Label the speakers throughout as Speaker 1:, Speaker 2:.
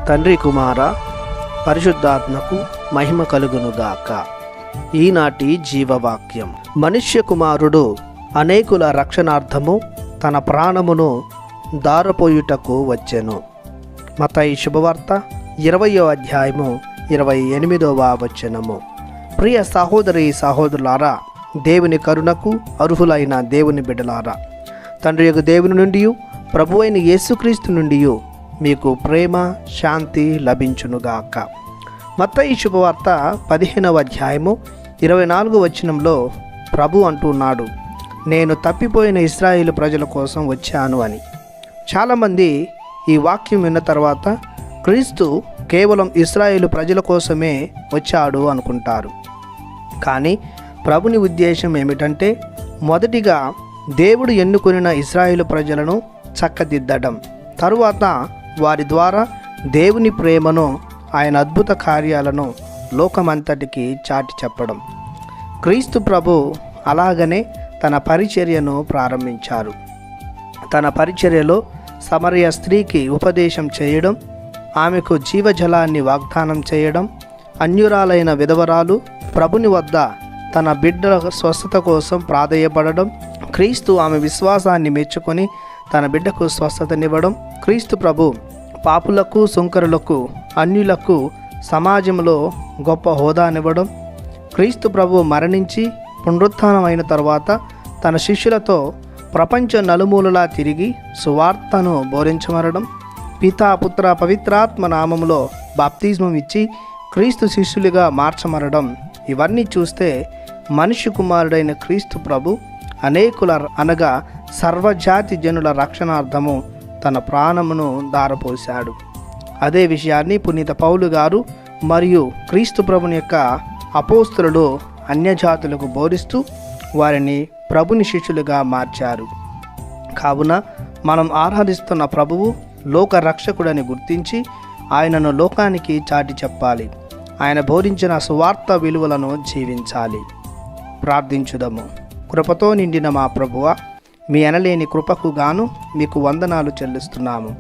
Speaker 1: తండ్రి కుమార పరిశుద్ధాత్మకు మహిమ కలుగునుగాక. ఈనాటి జీవవాక్యం. మనుష్య కుమారుడు అనేకుల రక్షణార్థము తన ప్రాణమును దారపోయుటకు వచ్చెను. మత్తయి శుభవార్త 20వ అధ్యాయము 28వ వచనము. ప్రియ సహోదరి సహోదరులారా, దేవుని కరుణకు అర్హులైన దేవుని బిడ్డలారా, తండ్రి యొక్క దేవుని నుండి ప్రభువైన యేసుక్రీస్తు నుండి మీకు ప్రేమ శాంతి లభించునుగాక. మత్తయి శుభవార్త 15వ అధ్యాయము 24వ వచనంలో ప్రభు అంటున్నాడు, నేను తప్పిపోయిన ఇశ్రాయేలు ప్రజల కోసం వచ్చాను అని. చాలామంది ఈ వాక్యం విన్న తర్వాత క్రీస్తు కేవలం ఇశ్రాయేలు ప్రజల కోసమే వచ్చాడు అనుకుంటారు. కానీ ప్రభుని ఉద్దేశం ఏమిటంటే, మొదటిగా దేవుడు ఎన్నుకొనిన ఇశ్రాయేలు ప్రజలను చక్కదిద్దడం, తరువాత వారి ద్వారా దేవుని ప్రేమను, ఆయన అద్భుత కార్యాలను లోకమంతటికి చాటి చెప్పడం. క్రీస్తు ప్రభు అలాగనే తన పరిచర్యను ప్రారంభించారు. తన పరిచర్యలో సమరయ స్త్రీకి ఉపదేశం చేయడం, ఆమెకు జీవజలాన్ని వాగ్దానం చేయడం, అన్యురాలైన విధవరాలు ప్రభుని వద్ద తన బిడ్డల స్వస్థత కోసం ప్రాధేయపడడం, క్రీస్తు ఆమె విశ్వాసాన్ని మెచ్చుకొని తన బిడ్డకు స్వస్థతనివ్వడం, క్రీస్తు ప్రభు పాపులకు, సుంకరులకు, అన్యులకు సమాజంలో గొప్ప హోదానివ్వడం, క్రీస్తు ప్రభు మరణించి పునరుత్థానమైన తరువాత తన శిష్యులతో ప్రపంచ నలుమూలలా తిరిగి సువార్తను బోధించమనడం, పితా పుత్ర పవిత్రాత్మ నామములో బాప్తిజమం ఇచ్చి క్రీస్తు శిష్యులుగా మార్చమనడం, ఇవన్నీ చూస్తే మనిషి కుమారుడైన క్రీస్తు ప్రభు అనేకుల అనగా సర్వజాతి జనుల రక్షణార్థము తన ప్రాణమును దారపోశాడు. అదే విషయాన్ని పునీత పౌలు గారు మరియు క్రీస్తు ప్రభుని యొక్క అపోస్తలులు అన్యజాతులకు బోధిస్తూ వారిని ప్రభుని శిష్యులుగా మార్చారు. కావున మనం ఆరాధిస్తున్న ప్రభువు లోక రక్షకుడని గుర్తించి ఆయనను లోకానికి చాటి చెప్పాలి. ఆయన బోధించిన సువార్త విలువలను జీవించాలి. ప్రార్థించుదము. కృపతో నిండిన మా ప్రభువ, మీ అనలేని కృపకు గాను మీకు వందనాలు చెల్లిస్తున్నాము.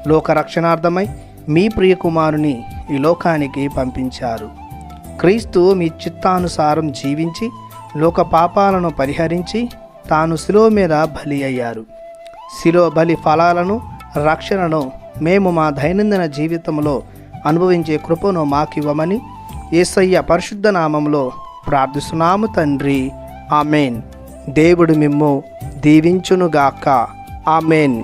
Speaker 1: లోక రక్షణార్థమై మీ ప్రియ కుమారుని ఈ లోకానికి పంపించారు. క్రీస్తు మీ చిత్తానుసారం జీవించి లోక పాపాలను పరిహరించి తాను శిలువ మీద బలి అయ్యారు. శిలువ బలి ఫలాలను, రక్షణను మేము మా దైనందిన జీవితంలో అనుభవించే కృపను మాకివ్వమని యేసయ్య పరిశుద్ధ నామంలో ప్రార్థిస్తున్నాము తండ్రి. ఆమెన్. దేవుడు మిమ్ము దీవించునుగాక. ఆమెన్.